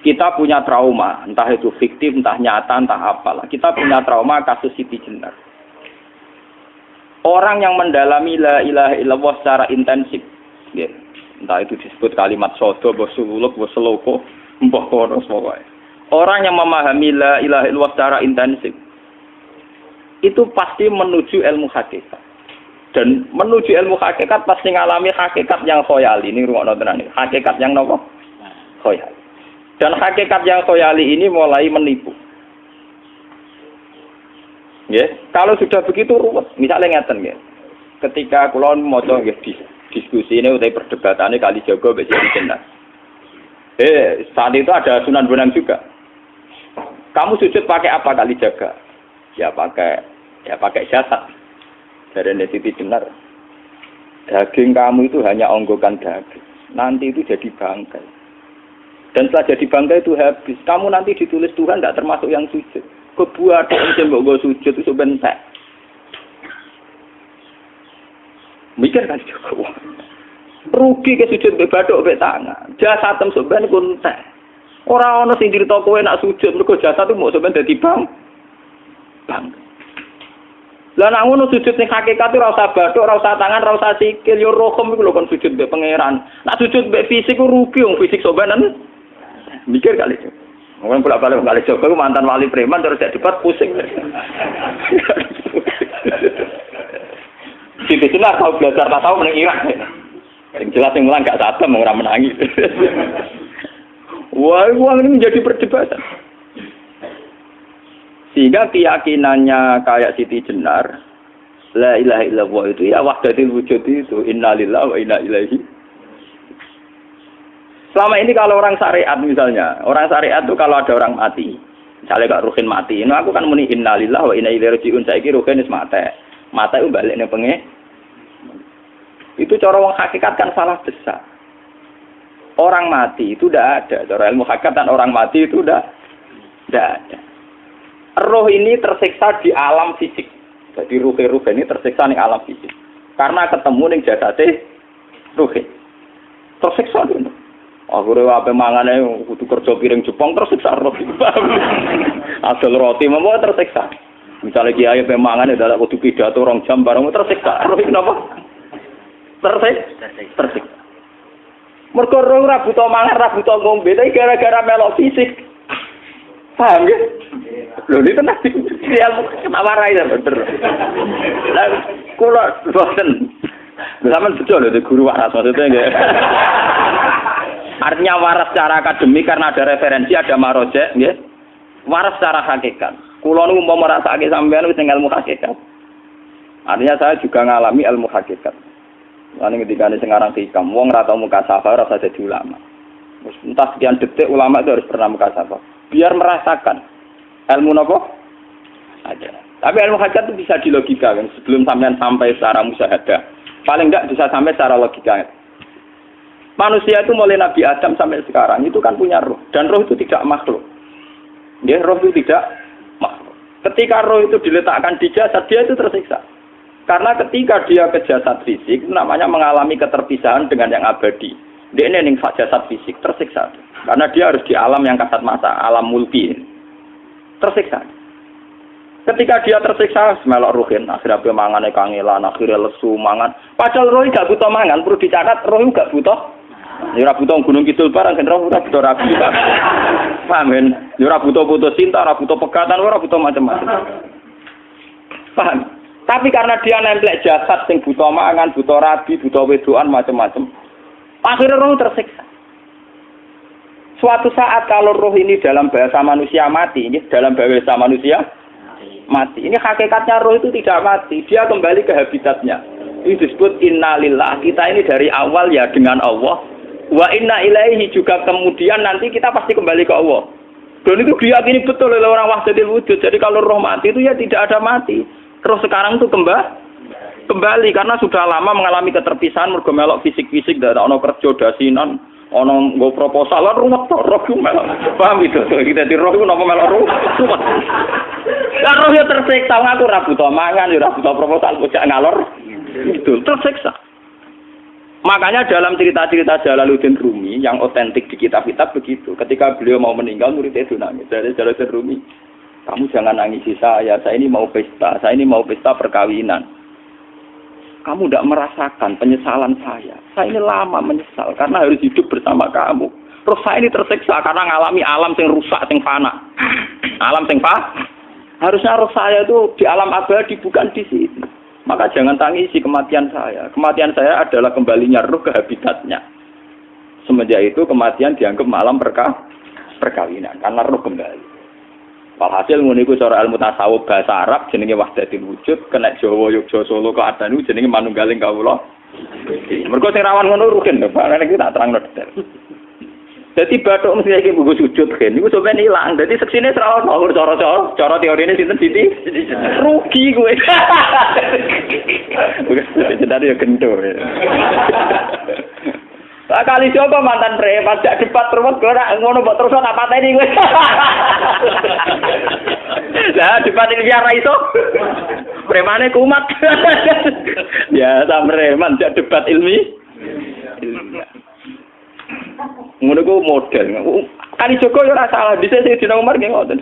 Kita punya trauma, entah itu fiktif, entah nyata, entah apalah. Kita punya trauma kasus Siti Jenar. Orang yang mendalami la ilaha illallah secara intensif, ya, entah itu disebut kalimat sodo, bosuluk, boseloko, mbah kono pokoknya. Orang yang memahami la ilaha illallah secara intensif, itu pasti menuju ilmu hakikat. Dan menuju ilmu hakikat pasti ngalami hakikat yang khoyali. Ini rungokno tenan iki. Hakikat yang nopo? Khoyali. Dan hakikat yang khoyali ini mulai menipu. Ya, kalau sudah begitu ruwet. Misalnya ngeten nggih. Ketika kula maca nggih diskusi ini utai perdebatannya Kalijaga mbek Siti Jenar. Saat itu ada Sunan Bonang juga. Kamu sujud pakai apa Kalijaga? Ya pakai jasad. Dari Siti Jenar. Daging kamu itu hanya onggokan daging. Nanti itu jadi bangkai. Dan setelah jadi bangkai itu habis. Kamu nanti ditulis Tuhan tidak termasuk yang sujud. Kebuat yang mbok sujud itu bentek. Mikir kan juga. Rugi ke sujud mbek bathuk mbek tangan. Jasatem sampean kuntek. Ora ana sing crita kowe nak sujud mergo jasad itu mau sampean dadi bang. Lah nek ngono sujud ning hakikat ora usah bathuk, ora usah tangan, ora usah sikil, yo rohem iku lho kon sujud mbek pangeran. Nek sujud mbek fisik ku rugi wong fisik sampean. Mikir kali itu. Wong bolak-balik kali Joko ku mantan wali preman terus jadi debat pusing. Siti Jenar tahu belajar tak tahu meneng Irak. Yang jelas yang mulang gak satem ora menangi. Wah, ini menjadi perdebatan. Sehingga keyakinannya kayak Siti Jenar, la ilaha illallah itu ya wahdatul wujud itu, innalillahi wa inna ilaihi. Selama ini kalau orang syariat misalnya, orang syariat itu kalau ada orang mati, misalnya Kak Ruhin mati, ini aku kan muni innalillahi wa inna ilaihi raji'un, saiki Ruhin wis mati. Mati itu balik ning penge. Itu cara wong hakikat kan salah besar. Orang mati itu tidak ada, cara ilmu hakikat dan orang mati itu tidak ada. Roh ini tersiksa di alam fisik. Jadi ruh ini tersiksa di alam fisik. Karena ketemu ning jasate ruh. Tersiksa itu. Akhire ape mangane kudu kerja piring Jepang tersiksa roh. Asal roti memang tersiksa. Misalnya kiai ape mangane dadak kudu pidato 2 jam bareng tersiksa. Roh kenapa? Tersiksa. Mergo roh ora buta mangan, ora buta ngombe, tapi gara-gara melok fisik. Paham ya? Lho ini tenang dia ketawarai ya bener. Lah kula boten. Sampeyan betul lho guru waras maksudnya nggih. Artinya waras secara akademik karena ada referensi, ada marojek nggih. Waras secara hakikat. Kula niku umpama merasake sampeyan wis ilmu hakikat. Artinya saya juga ngalami ilmu hakikat. Lan ketika sing aran hikam wong ora tau mukasafah ora usah dadi ulama. Wis entah sekian detik ulama itu harus pernah mukasafah. Biar merasakan ilmu nopo aja. Tapi ilmu hakikat itu bisa dilogikakan sebelum sampai secara musyahadah. Paling enggak bisa sampai secara logika. Manusia itu mulai Nabi Adam sampai sekarang itu kan punya roh dan roh itu tidak makhluk. Dia roh itu tidak makhluk. Ketika roh itu diletakkan di jasad dia itu tersiksa. Karena ketika dia ke jasad fisik itu namanya mengalami keterpisahan dengan yang abadi. Dia ini ning jasad fisik tersiksa. Karena dia harus di alam yang kasat mata, alam mulki. Tersiksa. Ketika dia tersiksa, melok ruhin, akhirnya dia mangane kangelan, akhirnya lesu mangan. Padahal roh gak butuh mangan, perlu dicatat roh gak butuh. Ya ora butuh gunung kidul barang, kan roh ora butuh rabi. Paham kan? Ya ora butuh putus cinta, ora butuh pegatan, ora butuh macam-macam. Paham? Tapi karena dia nempel jasad sing butuh mangan, butuh rabi, butuh wedoan macam-macam. Akhirnya roh tersiksa. Suatu saat kalau roh ini dalam bahasa manusia mati, ini dalam bahasa manusia mati. Ini hakikatnya roh itu tidak mati, dia kembali ke habitatnya. Ini disebut innalillah. Kita ini dari awal ya dengan Allah. Wa inna ilaihi juga kemudian nanti kita pasti kembali ke Allah. Dan itu diyakini betul oleh orang wahdatul wujud. Jadi kalau roh mati itu ya tidak ada mati. Roh sekarang itu kembali karena sudah lama mengalami keterpisahan mergo melok fisik-fisik dan ono kerja dasinan, ono nggo proposal ruwet to roh melok. Paham itu? Kita di roh ku napa melok ruwet. Lah roh ya tersiksa ngaku ora butuh mangan, ora butuh proposal bocah ngalor. Itu tersiksa. Makanya dalam cerita-cerita Jalaluddin Rumi yang otentik di kitab-kitab begitu. Ketika beliau mau meninggal, muridnya itu nangis. Dari Jalaluddin Rumi, kamu jangan nangisi saya ini mau pesta, saya ini mau pesta perkawinan. Kamu tidak merasakan penyesalan saya. Saya ini lama menyesal karena harus hidup bersama kamu. Terus saya ini tersiksa karena ngalami alam yang rusak, yang fana. Alam yang fana. Harusnya roh saya itu di alam abadi, bukan di sini. Maka jangan tangisi kematian saya. Kematian saya adalah kembalinya roh ke habitatnya. Semenjak itu kematian dianggap malam perkawinan. Karena roh kembali. Walhasil ngene iku cara ilmu tasawuf bahasa Arab jenenge wahdatul wujud, kena Jawa Yogya Solo keadaan iku jenenge manunggaling kawula. Mergo sing rawan ngono rugen to, Pak. Nek tak terangno detail. Dadi bathuk mesti iki buku sujud kan niku sampeyan ilang. Dadi seksine ora ono cara teorine sinten Siti? Rugi kowe. Jadi ya gento. Tak kali coba mantan preman jak debat terus ora ngono mbok terus tak pateni kowe. Lah debat ini biar ra iso. Premane kumat. Ya ta preman jak debat ilmi. Ngono ku model. Kali Joko yo ora salah, dhisik sing dina Umar nggih ngoten.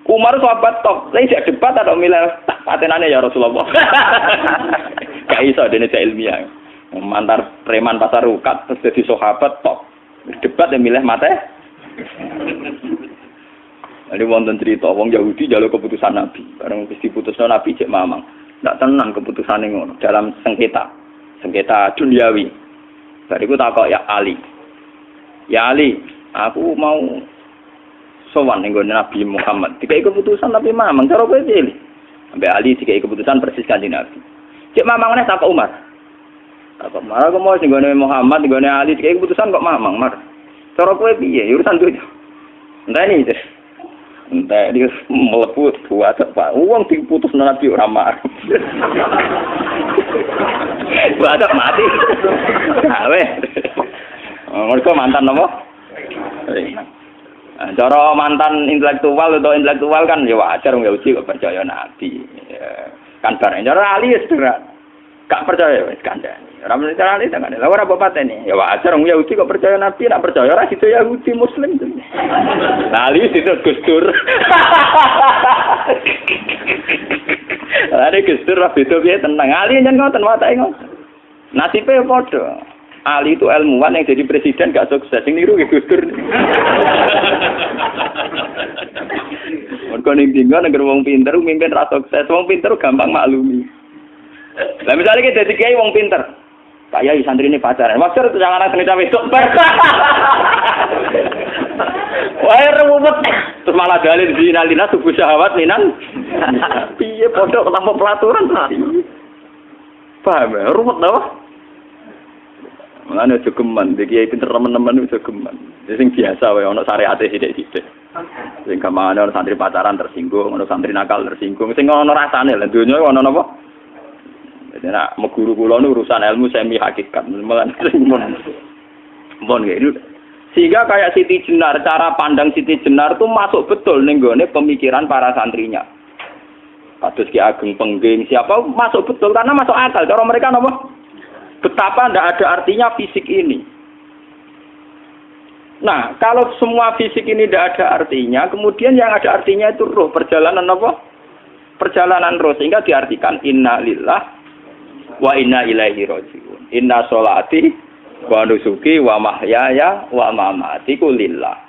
Umar sahabat top, lha sik debat atau milih patenane ya Rasulullah. Gak iso dene cek ilmiah. Mantar preman pasar rukat terus dadi sahabat top. Debat yang milih mate. Ada wonten cerita wong Yahudi njaluk keputusan Nabi. Bareng wis diputusno Nabi cek mamang. Ndak tenang keputusane ngono dalam sengketa duniawi. Bariku takok ya Ali. Ya Ali, aku mau sowan ning Nabi Muhammad. Dikai keputusan tapi mamang cara kowe pilih. Sampai Ali dikai keputusan persis kanjeng Nabi. Cek mamang neh takok Umar. Takok Umar aku mau ning Muhammad, ning Ali dikai keputusan kok mamang, Mar. Cara kowe piye? Urusan dunya. Enteni iki. Entah dia melepuh buat apa? Uang diputus Nabi ora marah. Buat mati. Awe. Mereka mantan apa? Cara mantan intelektual atau intelektual kan ya wajar nggak uji kok percaya Nabi. Kan bareng cara Ali ya sudah gak percaya wis kandhani. Ora mesti cara Ali kan. Lah ora apa patene. Ya wajar wong Yahudi kok percaya Nabi, nak percaya ora situ Yahudi Muslim. Lah Ali situ Gusdur. Are Gusdur ra beda piye tenang. Ali nyen ngoten watake ngoten. Nasibe padha. Ali itu ilmuwan yang jadi presiden gak sukses. Sing niru nggih Gusdur. Mergo ning dinggo nek wong pinter mimpin ra sukses. Wong pinter gampang maklumi. Lah misalnya kita jadi kiai wong pinter, Pak Yai santri ini pacaran, maksud itu jangan anak cerita besok. Wah ruwet, terus malah dalil zinalina subuh syahwat minan. Piye pondok tanpa pelaturan paham ya, ruwet dah. Mulane aja geman, iki kiai pinter teman-teman aja geman. Sing biasa wae ana syariate sithik-sithik. Sing kamane ana santri pacaran tersinggung, ana santri nakal tersinggung, sing ana rasane lha donya ana napa? Jadi nak guru kula nu urusan ilmu semi hakikat. Mon gitu. Sehingga kayak Siti Jenar, cara pandang Siti Jenar itu masuk betul ning gone pemikiran para santrinya. Kados Ki Ageng Pengging siapa masuk betul karena masuk akal. Cara mereka napa? Betapa ndak ada artinya fisik ini. Nah, kalau semua fisik ini ndak ada artinya, kemudian yang ada artinya itu roh, perjalanan apa? Perjalanan roh sehingga diartikan innalillah wa inna ilaihi raji'un. Inna sholati wa nusuki wa mahyaya wa mamati lillah.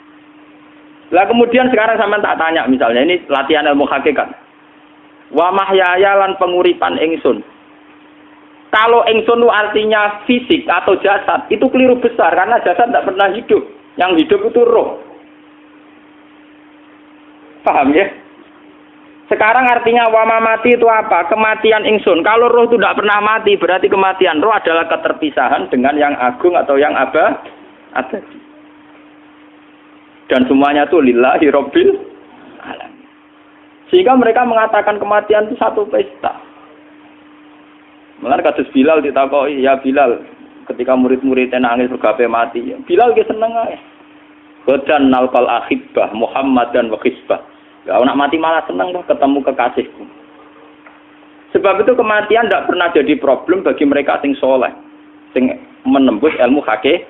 Lah kemudian sekarang sampean tak tanya misalnya ini latihan ilmu hakikat. Wa mahyaya lan penguripan ingsun. Kalau ingsun itu artinya fisik atau jasad, itu keliru besar karena jasad tidak pernah hidup. Yang hidup itu roh. Paham ya? Sekarang artinya wama mati itu apa? Kematian ingsun. Kalau roh itu tidak pernah mati, berarti kematian roh adalah keterpisahan dengan yang agung atau yang abadi. Dan semuanya itu lillahi rabbil alamin. Sehingga mereka mengatakan kematian itu satu pesta. Mulane kados Bilal ditakoki, ya Bilal, ketika murid-muridnya nangis bergape mati, Bilal ge seneng ae. Godan nalqal ahibbah Muhammad dan wa hisbah. Ya, nak mati malah senang loh ketemu kekasihku. Sebab itu kematian tidak pernah jadi problem bagi mereka sing soleh, sing menembus ilmu hakikat.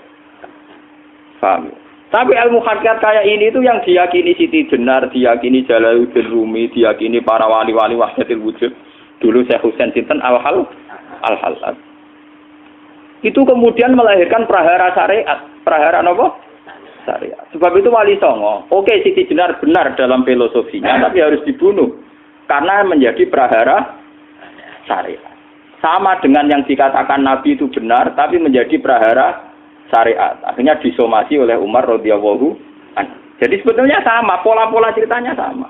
Paham? Tapi ilmu hakikat kayak ini itu yang diyakini Siti Jenar, diyakini Jalaluddin Rumi, diyakini para wali-wali wahdatul wujud. Dulu Syekh Husain sinten Al-Halal. Itu kemudian melahirkan prahara syariat. Prahara apa? Syariat. Sebab itu Wali Songo, oke Siti Jenar benar dalam filosofinya, tapi harus dibunuh. Karena menjadi prahara syariat. Sama dengan yang dikatakan Nabi itu benar, tapi menjadi prahara syariat. Akhirnya disomasi oleh Umar radhiyallahu anhu. Jadi sebetulnya sama, pola-pola ceritanya sama.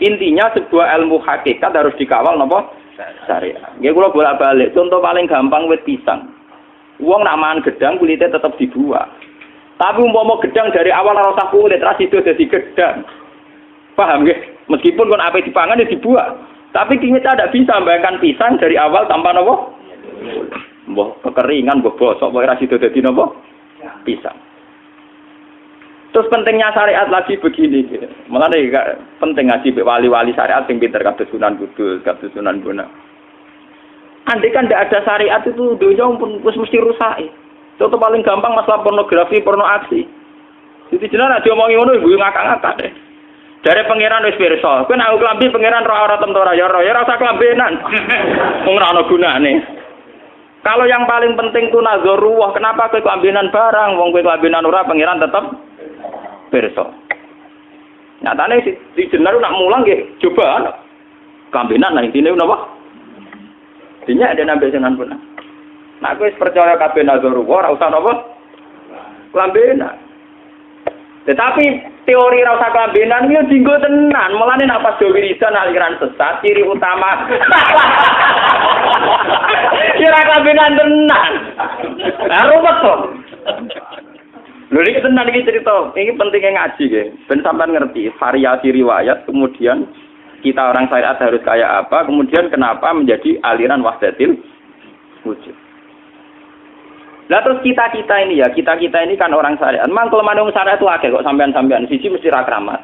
Intinya sebuah ilmu hakikat harus dikawal napa? Syariat. Nggih kula bolak-balik, contoh paling gampang wit pisang. Wong nak mangan gedang kulitnya tetap dibuang. Tapi umpama gedang dari awal ora usah kulit, ra sido dadi gedang. Paham nggih? Meskipun kon ape dipangan ya dibuang. Tapi kita tidak bisa membayangkan pisang dari awal tanpa napa? Mbah kekeringan, mbah bosok, mbah ra sido dadi napa? Pisang. Terus pentingnya syariat lagi begini, gitu. Malah penting ngaji wali-wali syariat yang pinter kados Sunan Kudus, kados Sunan Bonang. Andai kan tidak ada syariat itu dunia pun mesti rusak. Contoh paling gampang masalah pornografi, porno aksi. Jadi jenar aja omongi ngono ibu ngakak-ngakak deh. Dari pangeran wis pirsa, kowe nek klambi pangeran ora tentora ya ora usah klambenan. Wong ora ana gunane. Kalau yang paling penting itu nazarullah, kenapa kowe klambenan barang? Wong kowe klambenan ora pangeran tetep pirsa. Nyatane si jenar nak mulang nggih coba klambenan nah intine napa? Dinya ada nabi senang pun. Nah, aku percaya kabeh nazarullah, ora usah napa? Klambenan. Tetapi teori ora usah klambenan iki dinggo tenan. Mulane nek pas do wiridan aliran sesat, ciri utama. Kira klambenan tenan. Lah ruwet to. Lho iki tenan iki cerita. Iki pentingnya ngaji nggih. Ben sampean ngerti variasi riwayat, kemudian kita orang syariat harus kayak apa, kemudian kenapa menjadi aliran wahdatil wujud. Lah terus kita ini kan orang syariat. Memang kelemahan orang syariat itu akeh kok sampean-sampean siji mesti ra kramat.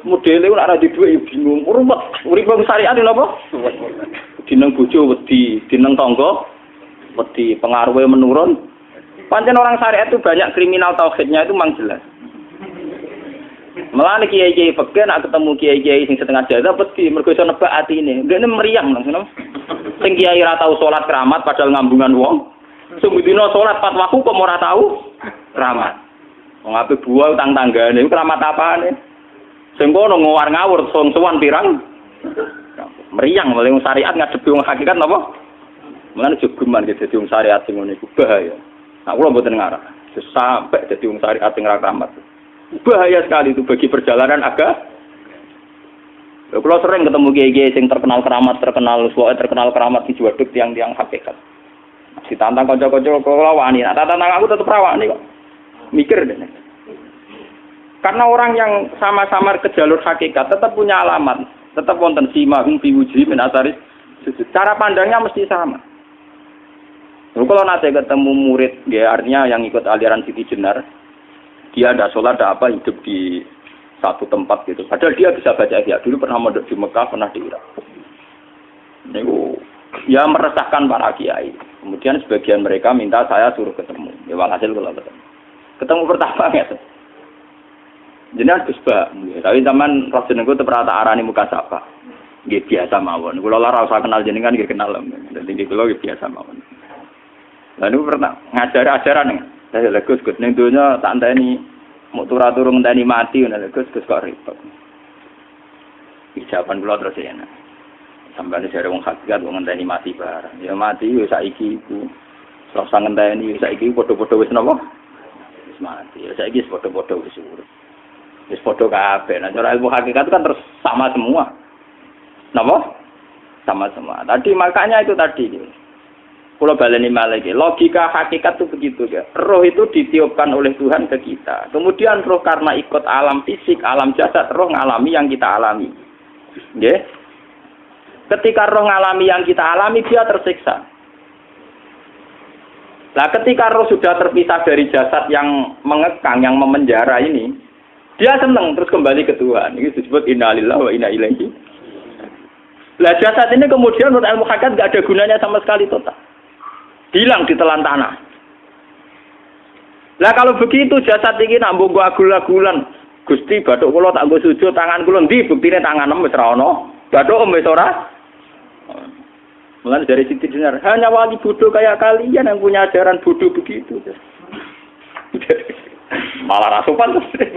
Modele ora di duwe bingung, rumet. Urip wong syariat lho apa? Dineng bojo wedi, dineng tangga wedi, pengaruhe menurun. Pancen orang syariat itu banyak kriminal tauhidnya itu memang jelas. Malah kiai-kiai fikih nak ketemu kiai-kiai sing setengah jadah wedi mergo iso nebak atine. Ndekne meriang langsung. Sing kiai ora tau salat keramat padahal ngambungan wong. Sing dina salat 4 waktu kok ora tau keramat. Wong ape buah utang tanggane keramat apane? Sing kono ngawur-ngawur sowan pirang. Meriang mulai wong syariat ngadepi wong hakikat napa? Mulane jogeman dadi wong syariat sing ngene iku bahaya. Nah kula mboten ngarah. Sampai dadi wong syariat sing ra keramat. Bahaya sekali itu bagi perjalanan agama. Kalau sering ketemu kiai-kiai yang terkenal keramat di Juwaduk tiang-tiang hakikat. Ditantang kanca-kanca kula wani, nah tantang aku tetep rawani kok. Mikir deh. Karena orang yang sama-sama ke jalur hakikat tetap punya alamat, tetap wonten simahum fi wujuhi min atsari sujud. Cara pandangnya mesti sama. Kalau nanti ketemu murid, ya artinya yang ikut aliran Siti Jenar, dia ada sholat, ada apa, hidup di satu tempat gitu. Padahal dia bisa baca ihya. Dulu pernah mondok di Mekah, pernah di Irak. Itu ya meresahkan para kiai. Kemudian sebagian mereka minta saya suruh ketemu. Ya walhasil kalau ketemu pertama ya. Jenengan Gus Ba. Tapi zaman roh jenengku teu pernah tak arani muka sapa. Nggih biasa mawon. Kula ora usah kenal jenengan nggih kenal. Dadi kula nggih biasa mawon. Lalu pernah ngajar ajaran saya Gus ning donya tak enteni mau turu-turu ngenteni mati ngono Gus kok repot. Ijaban kula terus ya. Sampai jare wong hakikat wong ngenteni mati barang. Ya mati yo saiki iku. Ora usah ngenteni saiki padha-padha wis napa? Wis mati. Ya saiki wis padha-padha wis urip. Wis padha kabeh. Nah cara ilmu hakikat itu kan terus sama semua. Napa? Sama semua. Tadi makanya itu tadi. Kalau baleni malih, logika hakikat itu begitu ya. Roh itu ditiupkan oleh Tuhan ke kita. Kemudian roh karena ikut alam fisik, alam jasad, roh ngalami yang kita alami. Nggih. Ketika roh ngalami yang kita alami, dia tersiksa. Nah, ketika roh sudah terpisah dari jasad yang mengekang, yang memenjara ini, dia senang terus kembali ke Tuhan. Ini disebut innalillahi wa inna ilaihi. Lah jasad ini kemudian menurut ilmu hakikat enggak ada gunanya sama sekali total. Hilang di telan tanah. Lah kalau begitu jasad iki nak mbok agul-agulan. Gusti bathuk kula tak nggo sujud tangan kula ndi buktine tanganem wis ora ana. Bathuk wis ora. Mulane dari Siti Jenar, hanya wali bodoh kayak kalian yang punya ajaran bodoh begitu. Malah rasupan terus.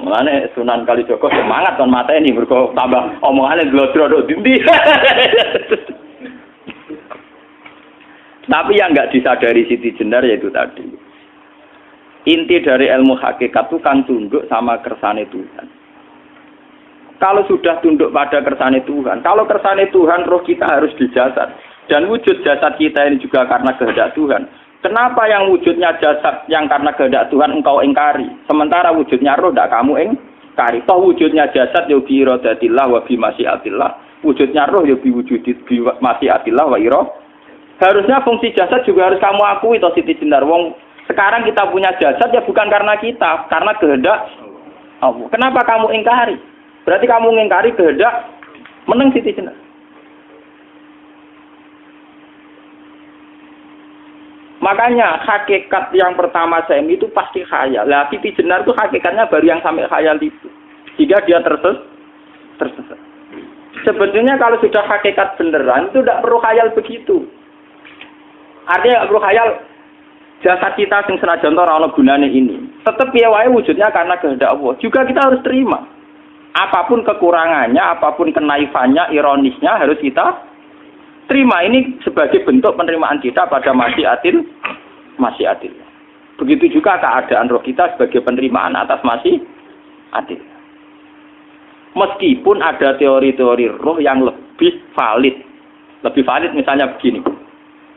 Mulane Sunan Kalijaga semangat kon mateni mergo tambah omongane glodro nduk ndi. Tapi yang enggak disadari Siti Jenar yaitu tadi. Inti dari ilmu hakikat itu kan tunduk sama kersane Tuhan. Kalau sudah tunduk pada kersane Tuhan, kalau kersane Tuhan roh kita harus di jasad. Dan wujud jasad kita ini juga karena kehendak Tuhan. Kenapa yang wujudnya jasad yang karena kehendak Tuhan engkau ingkari? Sementara wujudnya roh tidak kamu ingkari. Toh wujudnya jasad ya bi iradatillah wa bi masyiatillah. Wujudnya roh ya bi wujudit bi masyiatillah wa ira. Harusnya fungsi jasad juga harus kamu akui toh Siti Jenar. Wong sekarang kita punya jasad ya bukan karena kita, karena kehendak Allah. Kenapa kamu ingkari? Berarti kamu mengingkari kehendak meneng Siti Jenar. Makanya hakikat yang pertama saya itu pasti khayal. Lah Siti Jenar itu hakikatnya baru yang sampai khayal itu. Jika dia tersesat. Sebetulnya kalau sudah hakikat beneran itu tidak perlu khayal begitu. Artinya tidak perlu khayal jasad kita sing senajan ora ana gunane ini. Tetap piye wae wujudnya karena kehendak Allah. Juga kita harus terima. Apapun kekurangannya, apapun kenaifannya, ironisnya harus kita terima. Ini sebagai bentuk penerimaan kita pada masyiatil. Begitu juga keadaan roh kita sebagai penerimaan atas masyiatil. Meskipun ada teori-teori roh yang lebih valid. Lebih valid misalnya begini.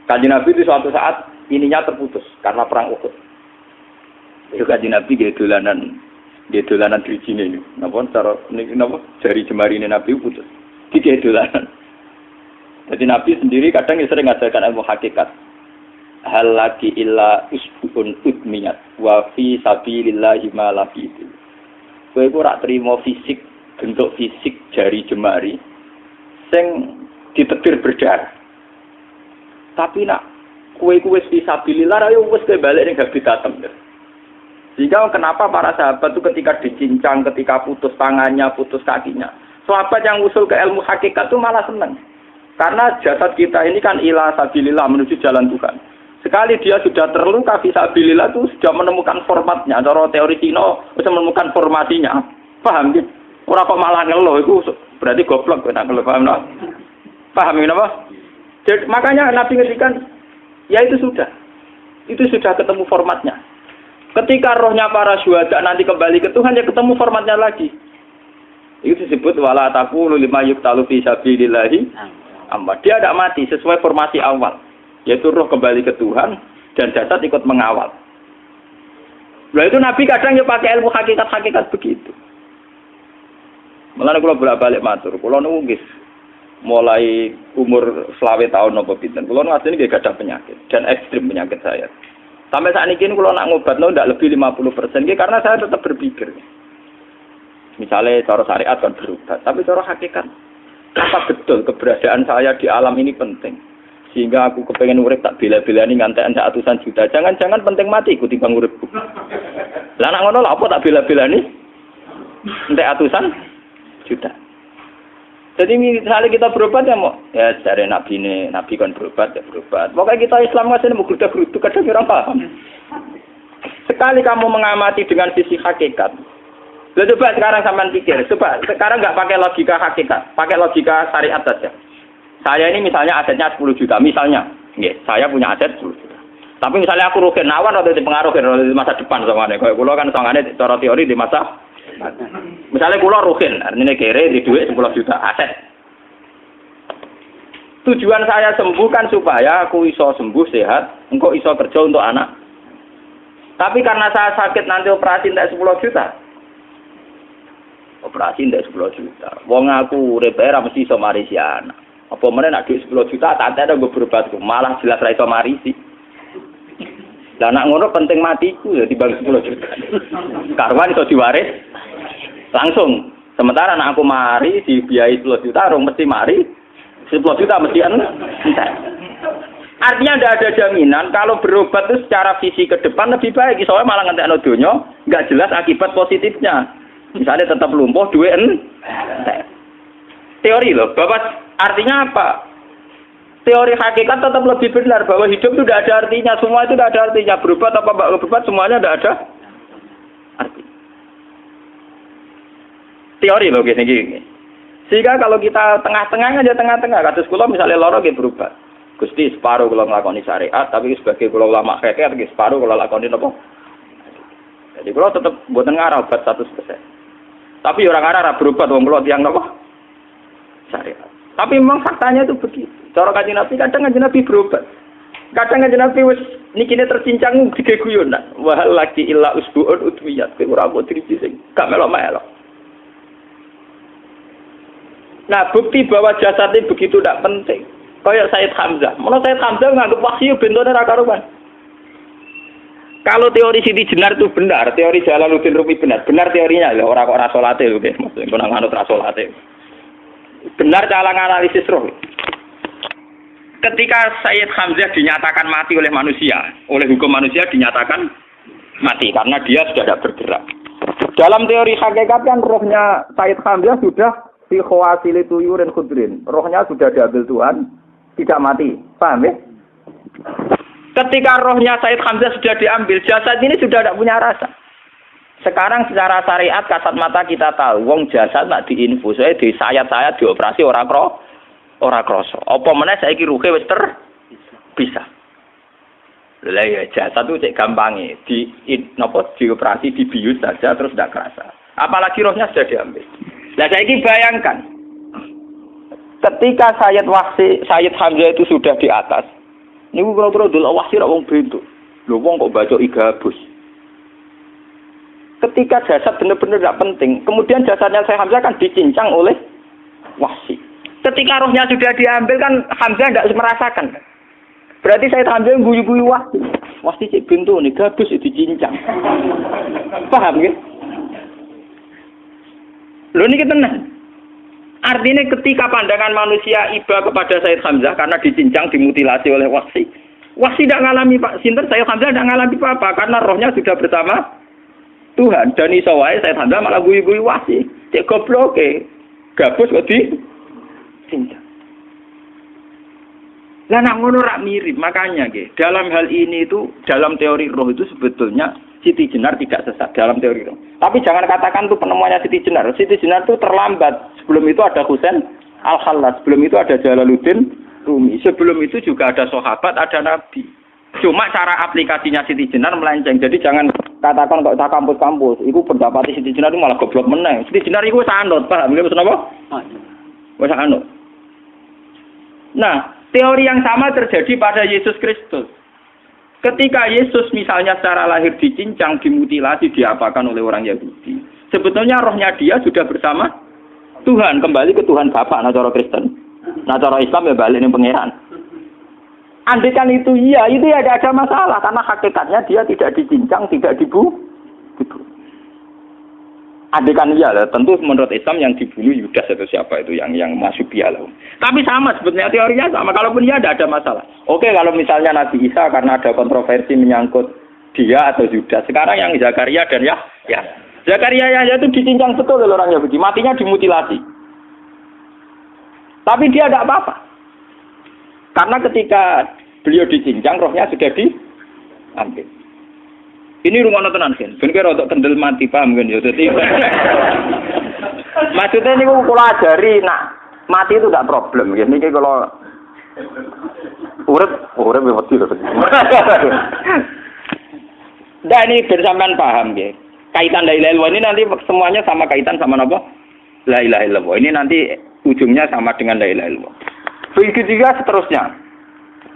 Kanjeng Nabi itu suatu saat ininya terputus karena perang Uhud. Itu Kanjeng Nabi dolanan drijine ini. Napa cara niki napa jari jemarine Nabi putus. Iki dolanan. Jadi Nabi sendiri kadang sering ngajarkan ilmu hakikat. Hal lagi illa usbun udmiyat wa fi sabilillahi ma lafitu. Kowe ora trimo fisik, bentuk fisik jari jemari sing ditebir berdarah. Tapi nak kowe wis fi sabilillah ayo wis balik ning habitatem. Sehingga kenapa para sahabat itu ketika dicincang, ketika putus tangannya, putus kakinya, sahabat yang usul ke ilmu hakikat itu malah senang. Karena jasad kita ini kan ila sabilillah menuju jalan Tuhan. Sekali dia sudah terluka fi sabilillah itu sudah menemukan formatnya. Cara teori Cina sudah menemukan formasinya. Paham gitu? Ora kok malah ngeluh itu berarti goblok nek ngeluh paham no? Paham napa? Jadi makanya Nabi ngendikan ya itu sudah ketemu formatnya. Ketika rohnya para syuhada nanti kembali ke Tuhan, ya ketemu formatnya lagi. Itu disebut wala taqulu lima yuqtalu fi sabilillahi amma. Dia tidak mati sesuai formasi awal, yaitu roh kembali ke Tuhan dan jasad ikut mengawal. Nah itu Nabi kadang ya pakai ilmu hakikat begitu. Mulane kula bolak-balik matur, kula niku nggih mulai umur 20 tahun napa pinten. Kula asline nggih gadah penyakit dan ekstrim penyakit saya. Sampai saat ini kalau nak ngobatno ndak lebih 50%, karena saya tetap berpikir. Misalnya cara syariat kan berubah, tapi cara hakikat apa betul keberadaan saya di alam ini penting. Sehingga aku kepengen urip tak bela-belani ngantekan ratusan juta. Jangan-jangan penting mati ku timbang uripku. Lah nak ngono lha apa tak bela-belani? Entek ratusan juta. Jadi misalnya kita berobat ya mau, ya dari Nabi kan berobat ya berobat. Pokoknya kita Islam masih mau geruduk kadang orang paham. Sekali kamu mengamati dengan sisi hakikat, coba sekarang sampean pikir, coba sekarang nggak pakai logika hakikat, pakai logika syariat saja. Saya ini misalnya asetnya 10 juta, misalnya, saya punya aset 10 juta. Tapi misalnya aku rugi nawan atau dipengaruhi di masa depan sama nih, kalau pulau kan soalnya cara teori di masa. Misalnya kula ruhin, artinya kere di duit 10 juta aset. Tujuan saya sembuh kan supaya aku iso sembuh sehat, engkau iso kerja untuk anak. Tapi karena saya sakit nanti operasi ndak 10 juta. Operasi ndak 10 juta. Wong aku urip ora mesti iso marisi anak. Apa meneh nek duit 10 juta tak ada gue berobat malah jelas ra iso marisi. Lah nak ngono penting matiku ya dibanding 10 juta. Karwan iso diwaris langsung. Sementara anak aku mari dibiayai 10 juta, rong mesti mari 10 juta mesti entek. Artinya tidak ada jaminan kalau berobat itu secara visi ke depan lebih baik. Soalnya malah ngentekno donya nggak jelas akibat positifnya. Misalnya tetap lumpuh, duwe teori loh. Bahwa artinya apa? Teori hakikat tetap lebih benar bahwa hidup itu tidak ada artinya. Semua itu tidak ada artinya. Berobat apa enggak berobat semuanya tidak ada arti. Teori loh gini. Sehingga kalau kita tengah-tengah aja tengah-tengah. Kasus kula misalnya lara nggih berobat. Gusti separuh kalau ngelakoni syariat, tapi sebagai kalau ulama kekeh, separuh kalau lakoni apa? Jadi kalau tetap buatan ngarah obat 100%. Tapi orang ngarah berobat, orang kalau tiang apa? Syariat. Tapi memang faktanya itu begitu. Cara Kanjeng Nabi kadang Kanjeng Nabi berobat. Kadang Kanjeng Nabi wis nikine tercincang dige guyonan. Wah lagi illa usbuun udwiyat. Ora kok driji sing gak melok-melok. Nah, bukti bahwa jasad ini begitu tidak penting. Kayak Sayyid Hamzah. Menurut Sayyid Hamzah nganggep wahyu bentone ra karuan. Kalau teori Siti Jenar itu benar, teori Jalaluddin Rumi benar. Benar teorinya lho, ora kok ra salate lho, nggih. Maksudnya kok nganut ra salate. Benar cara analisis roh. Ketika Sayyid Hamzah dinyatakan mati oleh manusia, oleh hukum manusia dinyatakan mati karena dia sudah tidak bergerak. Dalam teori hakikat kan rohnya Sayyid Hamzah sudah fi khawasili tuyurin khudrin. Rohnya sudah diambil Tuhan, tidak mati. Paham ya? Ketika rohnya Sayyid Hamzah sudah diambil, jasad ini sudah tidak punya rasa. Sekarang secara syariat kasat mata kita tahu, wong jasad nak diinfus, di sayat-sayat dioperasi ora krasa. Apa meneh saiki ruhe wis bisa. Lah ya jasad itu cek gampange, dioperasi dibius saja terus tidak kerasa. Apalagi rohnya sudah diambil. Lah saiki bayangkan. Ketika Sayyid Hamzah itu sudah di atas. Niku kira-kira delok wahsi ra wong bentuk. Lho wong kok baca igabus. Ketika jasad benar-benar tidak penting, kemudian jasadnya Sayyid Hamzah kan dicincang oleh wahsi. Ketika rohnya sudah diambil kan Hamzah tidak merasakan. Berarti Sayyid Hamzah guyu-guyu wahsi. Wahsi cek bentuk nih gabus dicincang. Paham ya? Lho niki tenan. Artinya ketika pandangan manusia iba kepada Sayyid Hamzah karena dicincang, dimutilasi oleh wahsi. Wahsi tidak mengalami Pak Sinten, Sayyid Hamzah tidak mengalami apa-apa karena rohnya sudah bersama Tuhan. Dan iso wae Sayyid Hamzah malah guyu-guyu wahsi. Cek goblok gabus kok dicincang. Lah nak ngono rak mirip, makanya dalam hal ini itu dalam teori roh itu sebetulnya Siti Jenar tidak sesat dalam teori roh. Tapi jangan katakan itu penemuannya Siti Jenar. Siti Jenar itu terlambat. Sebelum itu ada Husain Al-Khallas, sebelum itu ada Jalaluddin Rumi, sebelum itu juga ada sahabat, ada nabi. Cuma cara aplikasinya Siti Jenar melenceng. Jadi jangan katakan kok tak kampus-kampus, itu pendapat Siti Jenar itu malah goblok meneh. Siti Jenar itu sanut, paham nggih maksud apa? Wis sanut. Nah, teori yang sama terjadi pada Yesus Kristus. Ketika Yesus misalnya secara lahir dicincang, dimutilasi, diapakan oleh orang Yahudi. Sebetulnya rohnya dia sudah bersama Tuhan, kembali ke Tuhan Bapa, nah cara Kristen. Nah cara Islam ya balik ning pangeran. Andaikan itu iya, itu ya ada masalah karena hakikatnya dia tidak dicincang, tidak dibunuh. Andaikan iya lah, tentu menurut Islam yang dibunuh Yudas atau siapa itu yang masuk piala. Tapi sama sebetulnya teorinya sama. Kalaupun iya ada masalah. Oke, kalau misalnya Nabi Isa karena ada kontroversi menyangkut dia atau Yudas. Sekarang yang Zakaria dan ya. Zakaria Yahya itu dicincang betul oleh orang Yahudi, matinya dimutilasi. Tapi dia tidak apa-apa. Karena ketika beliau dicincang, rohnya sudah diambil. Ini rumah tenan kan, bener untuk kendel mati paham kan ya. Jadi maksudnya ini kalau ajari, nak mati itu tidak problem. Ini kalau urip mati loh. Nah ini bersamaan paham ya. Kaitan la ilaha illallah ini nanti semuanya sama kaitan sama apa? La ilaha illallah. Ini nanti ujungnya sama dengan la ilaha illallah. Begitu juga seterusnya.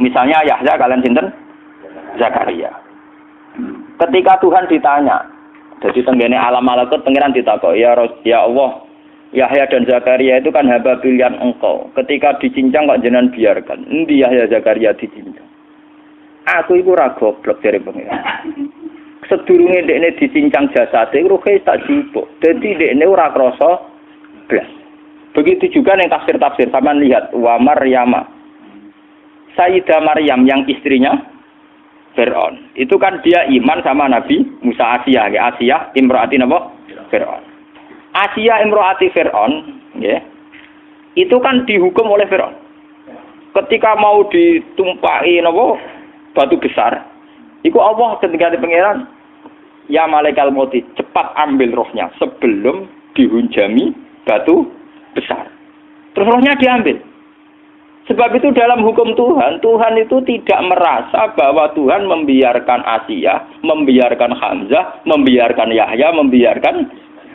Misalnya Yahya kalian sinten? Zakaria. Ketika Tuhan ditanya, jadi tenggene alam malakut pangeran ditakok, ya Allah, Yahya dan Zakaria itu kan hamba pilihan engkau. Ketika dicincang kok jenengan biarkan. Endi Yahya Zakaria dicincang? Aku iku ora goblok dari pangeran. Sedurunge dekne dicincang jasate ruhe tak jupuk. Dadi dekne ora krasa blas. Begitu juga ning tafsir-tafsir sampean lihat wa Maryama Sayyidah Maryam yang istrinya Fir'aun. Itu kan dia iman sama Nabi Musa. Asiyah imro'ati napa? Fir'aun. Asiyah imro'ati Fir'aun, ya. Itu kan dihukum oleh Fir'aun. Ketika mau ditumpahi napa? Batu besar. Iku Allah ketika di pangeran, ya malaikal mauti, cepat ambil rohnya sebelum dihunjami batu besar. Terus rohnya diambil. Sebab itu dalam hukum Tuhan, Tuhan itu tidak merasa bahwa Tuhan membiarkan Asiyah, membiarkan Hamzah, membiarkan Yahya, membiarkan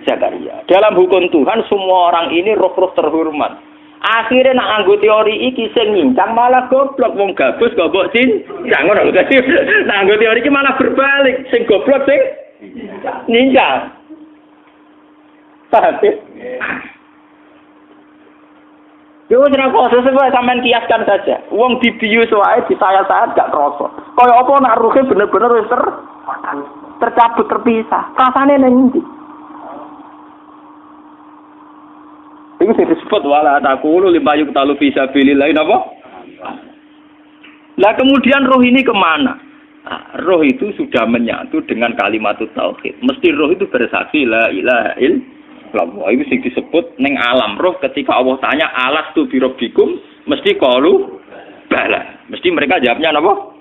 Zakaria. Dalam hukum Tuhan, semua orang ini roh-roh terhormat. Akhirnya nak anggo teori iki sing nyincang malah goblok, wong gabus goblok cincang ngono lho. Nak anggo teori iki malah berbalik, sing goblok sing nyincang. Paham ya? Yo ora kok sesuai sampean kiaskan saja. Wong dibius wae disayat-sayat gak krasa. Kaya apa nak ruhe bener-bener wis tercabut terpisah. Rasane ning ndi? Iku sing disebut wala taqulu limayuk talu fi sabilillah napa? Lah kemudian roh ini kemana? Nah, roh itu sudah menyatu dengan kalimat tauhid. Mesti roh itu bersaksi la ilaha illallah. Itu sing disebut ning alam roh ketika Allah tanya alastu birabbikum mesti qalu bala. Mesti mereka jawabnya apa?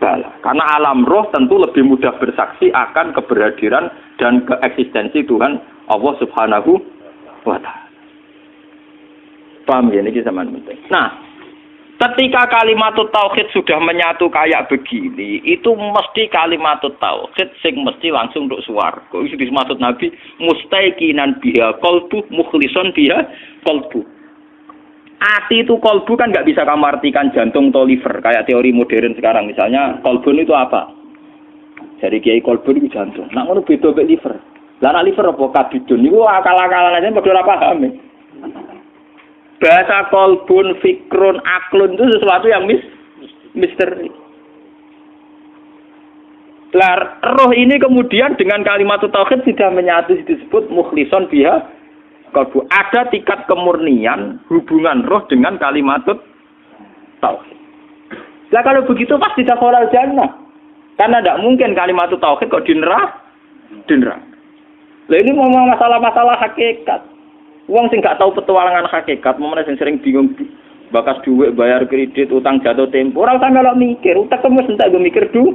Bala. Karena alam roh tentu lebih mudah bersaksi akan keberhadiran dan keeksistensi Tuhan Allah Subhanahu wa taala. Paham ya ini zaman penting. Nah, ketika kalimat tauhid sudah menyatu kayak begini, itu mesti kalimat tauhid sing mesti langsung untuk swarga. Itu dimaksud Nabi mustaiqinan biha qalbu mukhlishon biha qalbu. Ati itu qalbu kan nggak bisa kamu artikan jantung atau liver kayak teori modern sekarang. Misalnya qalbun itu apa? Jadi kiai qalbun itu jantung. Nak ngono beda mek liver. Lah nak liver apa kabidun niku akal-akalan aja padha ora paham. Bahasa kolbun, fikrun, aklun itu sesuatu yang misteri. Roh ini kemudian dengan kalimat tauhid sudah menyatu disebut mukhlishon biha qalbu. Ada tingkat kemurnian hubungan roh dengan kalimat tauhid. Lah kalau begitu pasti dakhalal jannah. Karena tidak mungkin kalimat tauhid kok di neraka. Lah ini ngomong masalah-masalah hakikat. Wong sing gak tahu petualangan hakikat, momene sing sering bingung bakas duit, bayar kredit, utang jatuh tempo, ora usah melok mikir, utek wis entek go mikir duit.